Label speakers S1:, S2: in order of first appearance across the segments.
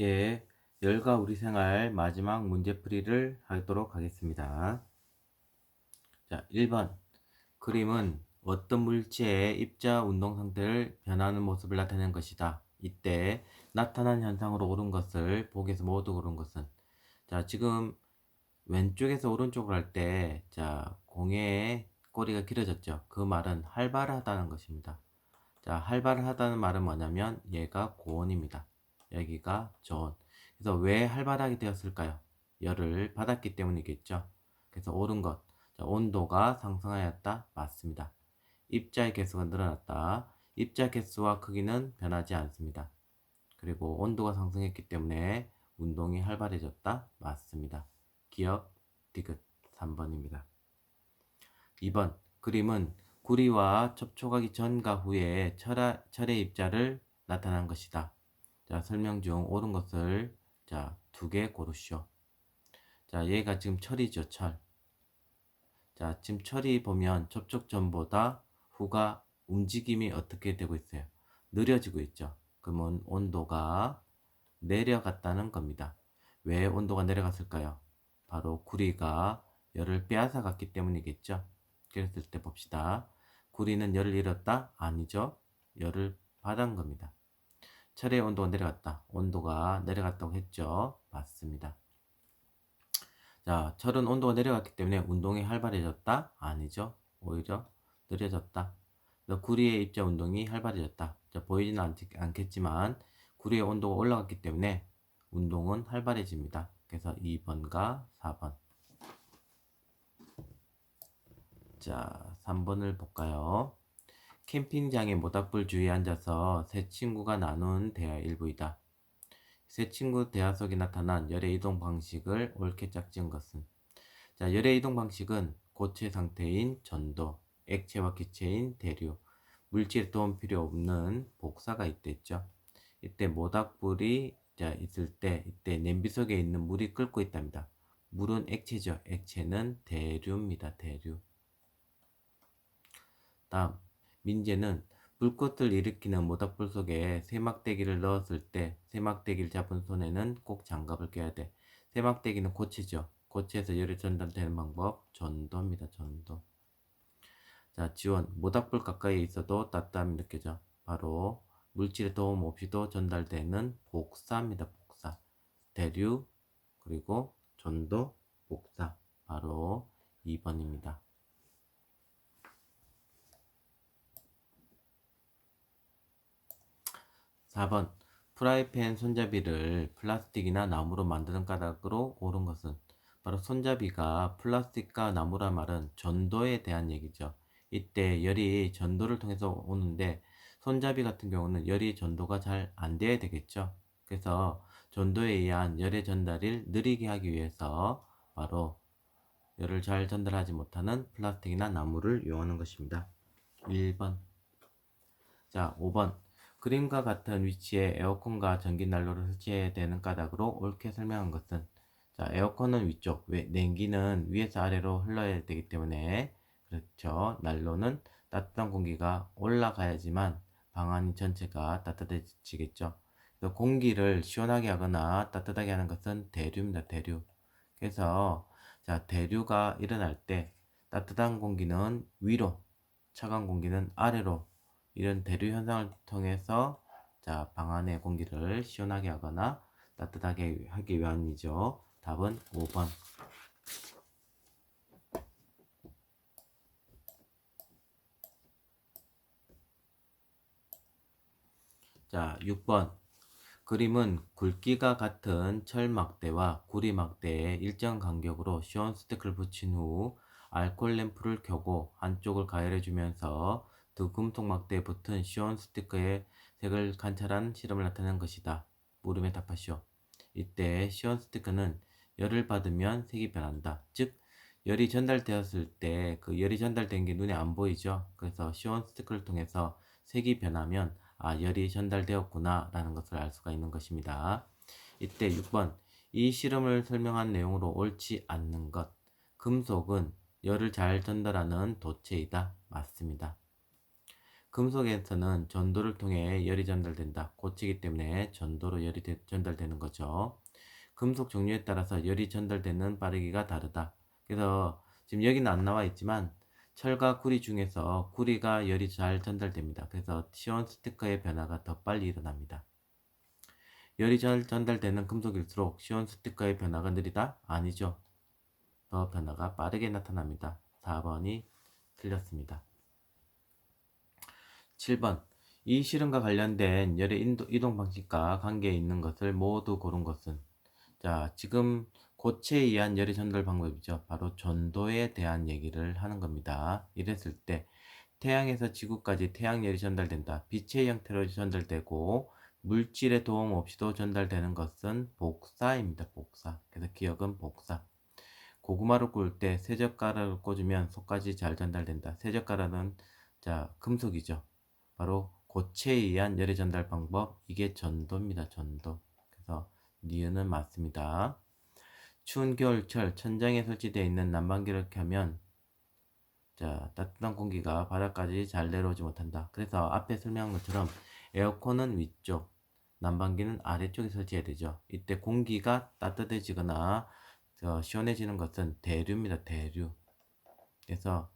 S1: 예, 열과 우리 생활 마지막 문제풀이를 하도록 하겠습니다. 자, 1번. 그림은 어떤 물체의 입자 운동 상태를 변하는 모습을 나타내는 것이다. 이때 나타난 현상으로 옳은 것을 보기에서 모두 옳은 것은. 자, 지금 왼쪽에서 오른쪽으로 할 때, 자, 공의 꼬리가 길어졌죠. 그 말은 활발하다는 것입니다. 자, 활발하다는 말은 뭐냐면 얘가 고온입니다. 여기가 저온. 그래서 왜 활발하게 되었을까요? 열을 받았기 때문이겠죠. 그래서 옳은 것. 자, 온도가 상승하였다. 맞습니다. 입자의 개수가 늘어났다. 입자 개수와 크기는 변하지 않습니다. 그리고 온도가 상승했기 때문에 운동이 활발해졌다. 맞습니다. 기억, 디귿 3번입니다. 2번. 그림은 구리와 접촉하기 전과 후에 철의 입자를 나타난 것이다. 자, 설명 중 옳은 것을 자, 2개 고르시오. 자, 얘가 지금 철이죠, 철. 자, 지금 철이 보면 접촉 전보다 후가 움직임이 어떻게 되고 있어요? 느려지고 있죠. 그러면 온도가 내려갔다는 겁니다. 왜 온도가 내려갔을까요? 바로 구리가 열을 빼앗아갔기 때문이겠죠. 그랬을 때 봅시다. 구리는 열을 잃었다? 아니죠. 열을 받은 겁니다. 철의 온도가 내려갔다. 온도가 내려갔다고 했죠. 맞습니다. 자, 철은 온도가 내려갔기 때문에 운동이 활발해졌다? 아니죠. 오히려 느려졌다. 구리의 입자 운동이 활발해졌다. 자, 보이지는 않겠지만 구리의 온도가 올라갔기 때문에 운동은 활발해집니다. 그래서 2번과 4번. 자, 3번을 볼까요? 캠핑장에 모닥불 주위에 앉아서 세 친구가 나눈 대화 일부이다. 세 친구 대화 속에 나타난 열의 이동 방식을 옳게 짝지은 것은. 자, 열의 이동 방식은 고체 상태인 전도, 액체와 기체인 대류, 물질에 도움 필요 없는 복사가 있댔죠. 이때 모닥불이 자 있을 때 이때 냄비 속에 있는 물이 끓고 있답니다. 물은 액체죠. 액체는 대류입니다. 대류. 다음 민재는 불꽃을 일으키는 모닥불 속에 세막대기를 넣었을 때 세막대기를 잡은 손에는 꼭 장갑을 껴야 돼. 세막대기는 고체죠. 고체에서 열이 전달되는 방법 전도입니다. 전도. 자, 지원. 모닥불 가까이에 있어도 따뜻함이 느껴져. 바로 물질의 도움 없이도 전달되는 복사입니다. 복사. 대류, 그리고 전도, 복사. 바로 2번입니다. 4번. 프라이팬 손잡이를 플라스틱이나 나무로 만드는 까닭으로 옳은 것은. 바로 손잡이가 플라스틱과 나무란 말은 전도에 대한 얘기죠. 이때 열이 전도를 통해서 오는데 손잡이 같은 경우는 열이 전도가 잘 안 돼야 되겠죠. 그래서 전도에 의한 열의 전달을 느리게 하기 위해서 바로 열을 잘 전달하지 못하는 플라스틱이나 나무를 이용하는 것입니다. 1번. 자, 5번. 그림과 같은 위치에 에어컨과 전기난로를 설치해야 되는 까닭으로 옳게 설명한 것은. 자, 에어컨은 위쪽, 냉기는 위에서 아래로 흘러야 되기 때문에 그렇죠. 난로는 따뜻한 공기가 올라가야지만 방 안이 전체가 따뜻해지겠죠. 그래서 공기를 시원하게 하거나 따뜻하게 하는 것은 대류입니다. 대류. 그래서 자, 대류가 일어날 때 따뜻한 공기는 위로, 차가운 공기는 아래로 이런 대류 현상을 통해서 자, 방 안의 공기를 시원하게 하거나 따뜻하게 하기 위함이죠. 답은 5번. 자, 6번. 그림은 굵기가 같은 철막대와 구리막대에 일정 간격으로 시온 스티커를 붙인 후 알코올 램프를 켜고 한쪽을 가열해주면서 두 금속 막대에 붙은 시온 스티커의 색을 관찰한 실험을 나타낸 것이다. 물음에 답하시오. 이때 시온 스티커는 열을 받으면 색이 변한다. 즉, 열이 전달되었을 때 그 열이 전달된 게 눈에 안 보이죠. 그래서 시온 스티커를 통해서 색이 변하면 열이 전달되었구나 라는 것을 알 수가 있는 것입니다. 이때 6번. 이 실험을 설명한 내용으로 옳지 않는 것. 금속은 열을 잘 전달하는 도체이다. 맞습니다. 금속에서는 전도를 통해 열이 전달된다. 고체이기 때문에 전도로 열이 전달되는 거죠. 금속 종류에 따라서 열이 전달되는 빠르기가 다르다. 그래서 지금 여기는 안 나와 있지만 철과 구리 중에서 구리가 열이 잘 전달됩니다. 그래서 시온 스티커의 변화가 더 빨리 일어납니다. 열이 잘 전달되는 금속일수록 시온 스티커의 변화가 느리다? 아니죠. 더 변화가 빠르게 나타납니다. 4번이 틀렸습니다. 7번. 이 실험과 관련된 열의 이동 방식과 관계에 있는 것을 모두 고른 것은? 자, 지금 고체에 의한 열의 전달 방법이죠. 바로 전도에 대한 얘기를 하는 겁니다. 이랬을 때 태양에서 지구까지 태양열이 전달된다. 빛의 형태로 전달되고 물질의 도움 없이도 전달되는 것은 복사입니다. 복사. 그래서 기억은 복사. 고구마를 구울 때 쇠젓가락을 꽂으면 속까지 잘 전달된다. 쇠젓가락은 자 금속이죠. 바로 고체에 의한 열의 전달 방법. 이게 전도입니다. 전도. 그래서 니은은 맞습니다. 추운 겨울철 천장에 설치되어 있는 난방기를 켜면 자 따뜻한 공기가 바닥까지 잘 내려오지 못한다. 그래서 앞에 설명한 것처럼 에어컨은 위쪽, 난방기는 아래쪽에 설치해야 되죠. 이때 공기가 따뜻해지거나 시원해지는 것은 대류입니다. 대류. 그래서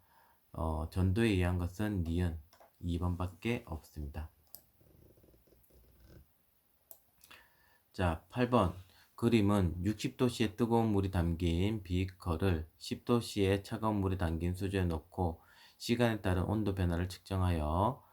S1: 전도에 의한 것은 니은 2번밖에 없습니다. 자, 8번. 그림은 60도씨의 뜨거운 물이 담긴 비커를 10도씨의 차가운 물이 담긴 수조에 넣고 시간에 따른 온도 변화를 측정하여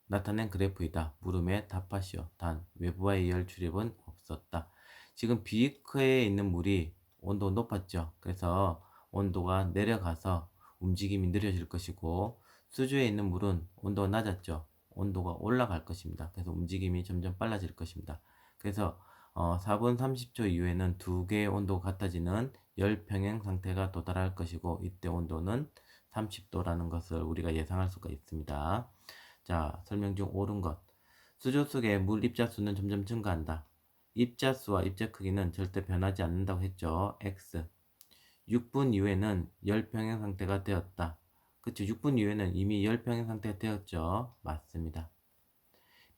S1: 나타낸 그래프이다. 물음에 답하시오. 단, 외부와의 열 출입은 없었다. 지금 비커에 있는 물이 온도가 높았죠. 그래서 온도가 내려가서 움직임이 느려질 것이고 수조에 있는 물은 온도가 낮았죠. 온도가 올라갈 것입니다. 그래서 움직임이 점점 빨라질 것입니다. 그래서 4분 30초 이후에는 두 개의 온도가 같아지는 열평행 상태가 도달할 것이고 이때 온도는 30도라는 것을 우리가 예상할 수가 있습니다. 자, 설명 중 옳은 것. 수조 속의 물 입자수는 점점 증가한다. 입자수와 입자 크기는 절대 변하지 않는다고 했죠. X. 6분 이후에는 열평행 상태가 되었다. 그쵸? 6분 이후에는 이미 열평행 상태가 되었죠. 맞습니다.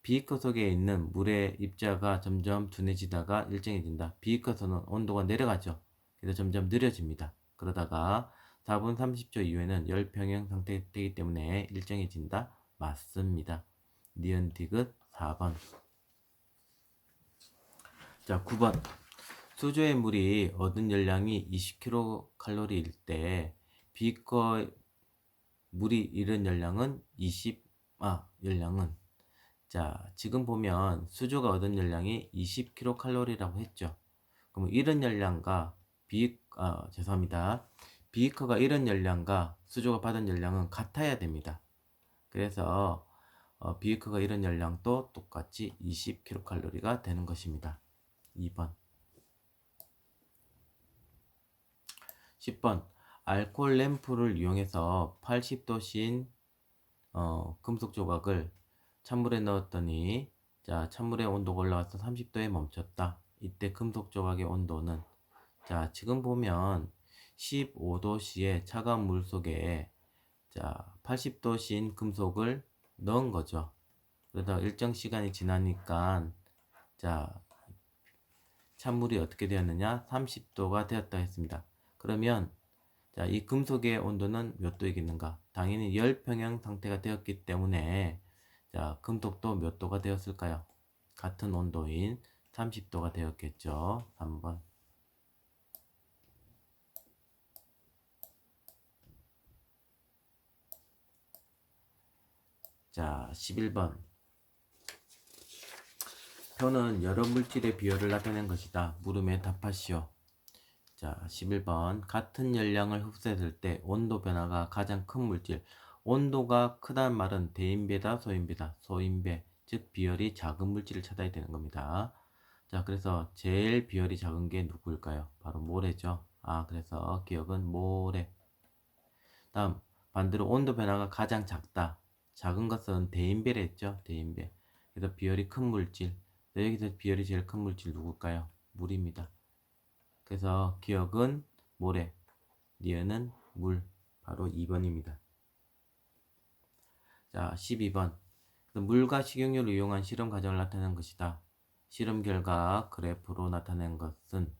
S1: 비커 속에 있는 물의 입자가 점점 둔해지다가 일정해진다. 비커에서는 온도가 내려가죠. 그래서 점점 느려집니다. 그러다가 4분 30초 이후에는 열평형 상태가 되기 때문에 일정해진다. 맞습니다. 니은 디귿 4번. 자, 9번. 수조의 물이 얻은 열량이 20kcal일 때 비커 물이 잃은 열량은 열량은 자, 지금 보면 수조가 얻은 열량이 20kcal라고 했죠. 그럼 잃은 열량과 죄송합니다. 비커가 잃은 열량과 수조가 받은 열량은 같아야 됩니다. 그래서 비커가 잃은 열량도 똑같이 20kcal가 되는 것입니다. 2번. 10번. 알코올 램프를 이용해서 80도씨인 금속 조각을 찬물에 넣었더니 자 찬물의 온도가 올라와서 30도에 멈췄다. 이때 금속 조각의 온도는 자 지금 보면 15도씨의 차가운 물 속에 자 80도씨인 금속을 넣은 거죠. 그러다 일정 시간이 지나니까 자 찬물이 어떻게 되었느냐 30도가 되었다 했습니다. 그러면 자, 이 금속의 온도는 몇 도이겠는가? 당연히 열평형 상태가 되었기 때문에 자, 금속도 몇 도가 되었을까요? 같은 온도인 30도가 되었겠죠. 3번. 자, 11번. 표는 여러 물질의 비율을 나타낸 것이다. 물음에 답하시오. 자, 11번. 같은 열량을 흡수했을 때 온도 변화가 가장 큰 물질. 온도가 크다는 말은 대인배다, 소인배다. 소인배, 즉 비열이 작은 물질을 찾아야 되는 겁니다. 자, 그래서 제일 비열이 작은 게 누구일까요? 바로 모래죠. 그래서 기억은 모래. 다음, 반대로 온도 변화가 가장 작다. 작은 것은 대인배를 했죠. 대인배. 그래서 비열이 큰 물질. 여기서 비열이 제일 큰 물질 누굴까요? 물입니다. 그래서 기억은 모래, 니은은 물, 바로 2번입니다. 자, 12번. 물과 식용유를 이용한 실험 과정을 나타내는 것이다. 실험 결과 그래프로 나타낸 것은,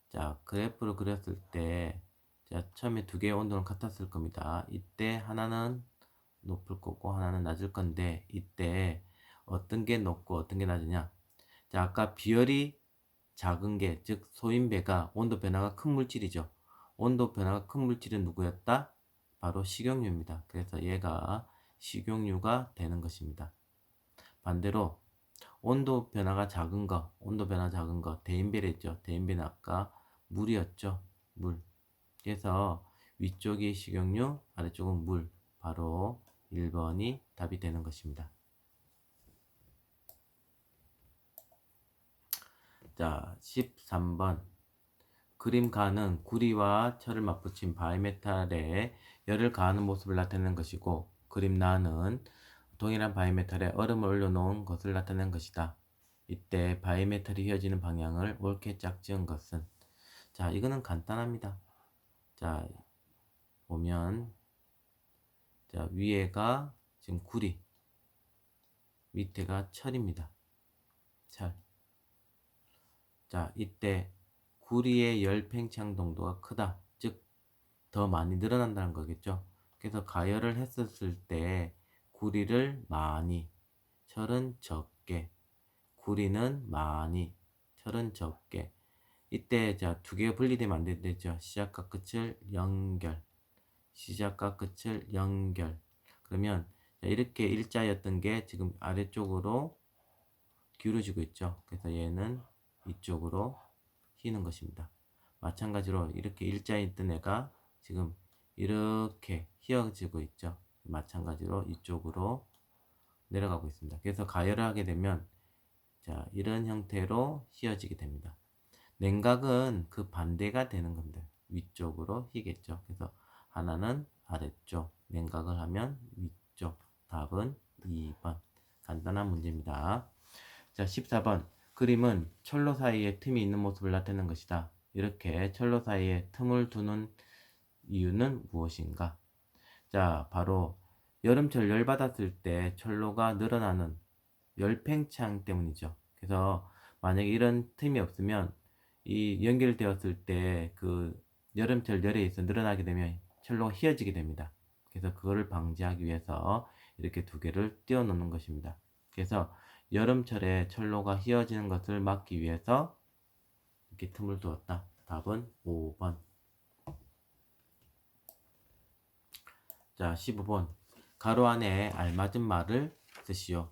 S1: 자, 그래프를 그렸을 때, 자, 처음에 두 개의 온도는 같았을 겁니다. 이때 하나는 높을 거고 하나는 낮을 건데, 이때 어떤 게 높고 어떤 게 낮으냐? 자, 아까 비열이 작은 게, 즉 소인배가 온도 변화가 큰 물질이죠. 온도 변화가 큰 물질은 누구였다? 바로 식용유입니다. 그래서 얘가 식용유가 되는 것입니다. 반대로 온도 변화가 작은 거, 온도 변화 작은 거, 대인배랬죠. 대인배는 아까 물이었죠. 물. 그래서 위쪽이 식용유, 아래쪽은 물. 바로 1번이 답이 되는 것입니다. 자, 13번. 그림 가는 구리와 철을 맞붙인 바이메탈에 열을 가하는 모습을 나타내는 것이고, 그림 나는 동일한 바이메탈에 얼음을 올려놓은 것을 나타내는 것이다. 이때 바이메탈이 휘어지는 방향을 옳게 짝지은 것은, 자, 이거는 간단합니다. 자, 보면, 자, 위에가 지금 구리, 밑에가 철입니다. 철. 자, 이때 구리의 열 팽창 동도가 크다. 즉, 더 많이 늘어난다는 거겠죠. 그래서 가열을 했었을 때 구리를 많이, 철은 적게, 구리는 많이, 철은 적게. 이때 자, 두 개가 분리되면 안 되죠. 시작과 끝을 연결, 시작과 끝을 연결. 그러면 자, 이렇게 일자였던 게 지금 아래쪽으로 기울어지고 있죠. 그래서 얘는 이쪽으로 휘는 것입니다. 마찬가지로 이렇게 일자였던 애가 지금 이렇게 휘어지고 있죠. 마찬가지로 이쪽으로 내려가고 있습니다. 그래서 가열을 하게 되면 자, 이런 형태로 휘어지게 됩니다. 냉각은 그 반대가 되는 겁니다. 위쪽으로 휘겠죠. 그래서 하나는 아래쪽, 냉각을 하면 위쪽. 답은 2번. 간단한 문제입니다. 자, 14번. 그림은 철로 사이에 틈이 있는 모습을 나타내는 것이다. 이렇게 철로 사이에 틈을 두는 이유는 무엇인가? 자, 바로 여름철 열 받았을 때 철로가 늘어나는 열팽창 때문이죠. 그래서 만약에 이런 틈이 없으면 이 연결되었을 때 그 여름철 열에 있어 늘어나게 되면 철로가 휘어지게 됩니다. 그래서 그거를 방지하기 위해서 이렇게 두 개를 띄워 놓는 것입니다. 그래서 여름철에 철로가 휘어지는 것을 막기 위해서 이렇게 틈을 두었다. 답은 5번. 자, 15번. 가로 안에 알맞은 말을 쓰시오.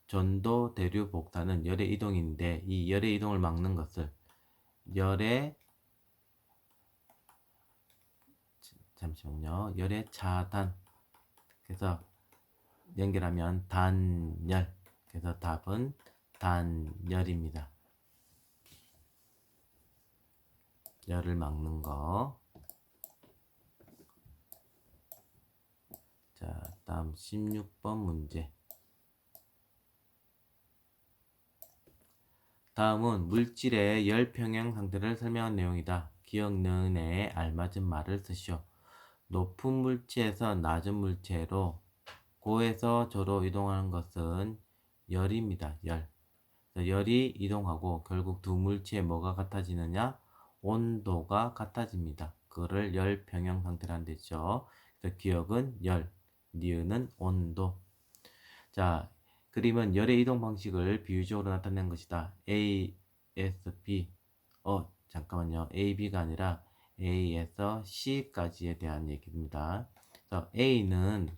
S1: 전도, 대류, 복사는 열의 이동인데 이 열의 이동을 막는 것을 열의, 잠시만요. 열의 차단. 그래서 연결하면 단열. 그래서 답은 단열입니다. 열을 막는 거. 자, 다음 16번 문제. 다음은 물질의 열 평형 상태를 설명한 내용이다. 기억 니은에 알맞은 말을 쓰시오. 높은 물체에서 낮은 물체로 고에서 저로 이동하는 것은 열입니다. 열. 열이 이동하고 결국 두 물체의 뭐가 같아지느냐? 온도가 같아집니다. 그거를 열 평형 상태라는 데죠. 그래서 기억은 열, 니은은 온도. 자, 그림은 열의 이동 방식을 비유적으로 나타낸 것이다. A, S, B. 잠깐만요. A, B가 아니라 A에서 C까지에 대한 얘기입니다. 그래서 A는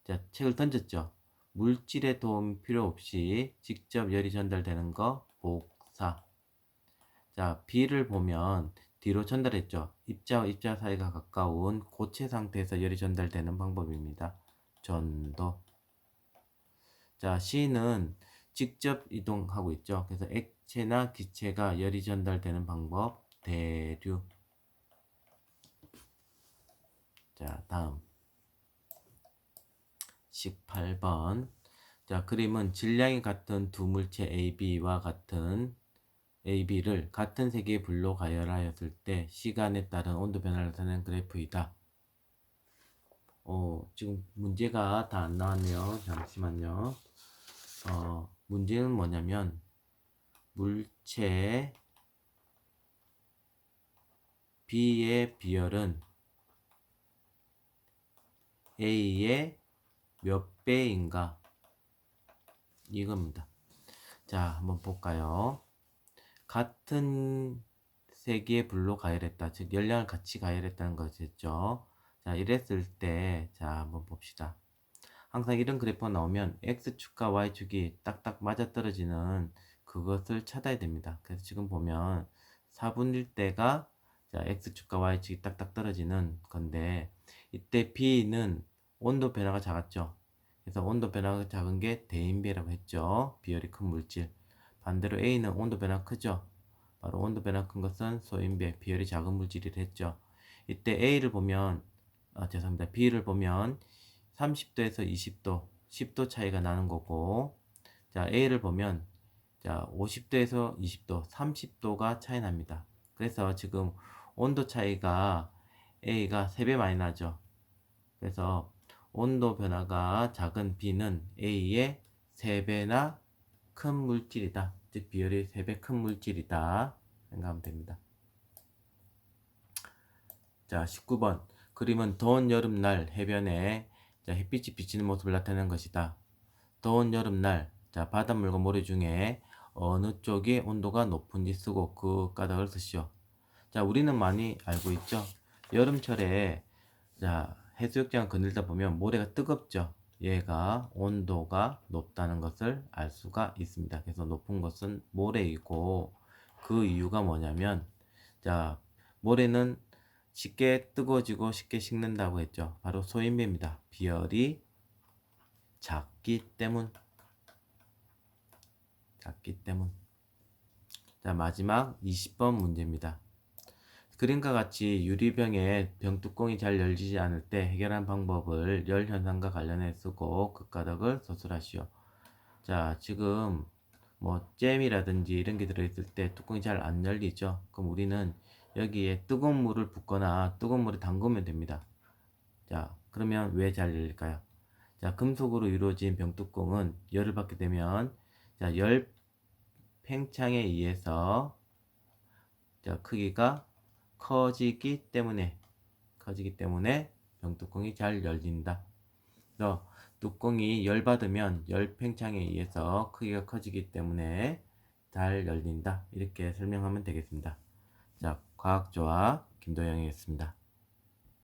S1: 자, 책을 던졌죠. 물질의 도움 필요 없이 직접 열이 전달되는 거 복사. 자, B를 보면 뒤로 전달했죠. 입자와 입자 사이가 가까운 고체 상태에서 열이 전달되는 방법입니다. 전도. 자, C는 직접 이동하고 있죠. 그래서 액체나 기체가 열이 전달되는 방법 대류. 자, 다음 18번. 자, 그림은 질량이 같은 두 물체 AB와 같은 AB를 같은 세기의 불로 가열하였을 때 시간에 따른 온도 변화를 나타내는 그래프이다. 지금 문제가 다 안 나왔네요. 잠시만요. 문제는 뭐냐면 물체 B의 비열은 A의 몇 배인가? 이겁니다. 자, 한번 볼까요? 같은 세기의 불로 가열했다. 즉, 열량을 같이 가열했다는 것이죠. 자, 이랬을 때, 자, 한번 봅시다. 항상 이런 그래프가 나오면 X축과 Y축이 딱딱 맞아떨어지는 그것을 찾아야 됩니다. 그래서 지금 보면 4분의 1대가 자, X축과 Y축이 딱딱 떨어지는 건데 이때 B는 온도 변화가 작았죠. 그래서 온도 변화가 작은 게 대인배라고 했죠. 비열이 큰 물질. 반대로 A는 온도 변화가 크죠. 바로 온도 변화가 큰 것은 소인배, 비열이 작은 물질이라 했죠. 이때 A를 보면 죄송합니다. B를 보면 30도에서 20도, 10도 차이가 나는 거고, 자, A를 보면, 자, 50도에서 20도, 30도가 차이 납니다. 그래서 지금 온도 차이가 A가 3배 많이 나죠. 그래서 온도 변화가 작은 B는 A의 3배나 큰 물질이다. 즉, 비율이 3배 큰 물질이다. 생각하면 됩니다. 자, 19번. 그림은 더운 여름날 해변에 자, 햇빛이 비치는 모습을 나타내는 것이다. 더운 여름날, 자, 바닷물과 모래 중에 어느 쪽이 온도가 높은지 쓰고 그 까닭을 쓰시오. 자, 우리는 많이 알고 있죠. 여름철에 자, 해수욕장을 거닐다 보면 모래가 뜨겁죠. 얘가 온도가 높다는 것을 알 수가 있습니다. 그래서 높은 것은 모래이고 그 이유가 뭐냐면 자, 모래는 쉽게 뜨거워지고 쉽게 식는다고 했죠. 바로 소인배입니다. 비열이 작기 때문. 자, 마지막 20번 문제입니다. 그림과 같이 유리병에 병뚜껑이 잘 열리지 않을 때 해결한 방법을 열 현상과 관련해 쓰고 그 까닭을 서술하시오. 자, 지금 뭐 잼이라든지 이런 게 들어있을 때 뚜껑이 잘 안 열리죠. 그럼 우리는 여기에 뜨거운 물을 붓거나 뜨거운 물에 담그면 됩니다. 자, 그러면 왜 잘 열릴까요? 자, 금속으로 이루어진 병뚜껑은 열을 받게 되면 자, 열 팽창에 의해서 자, 크기가 커지기 때문에 병뚜껑이 잘 열린다. 그래서 뚜껑이 열받으면 열 팽창에 의해서 크기가 커지기 때문에 잘 열린다. 이렇게 설명하면 되겠습니다. 자, 과학조합 김도영이었습니다.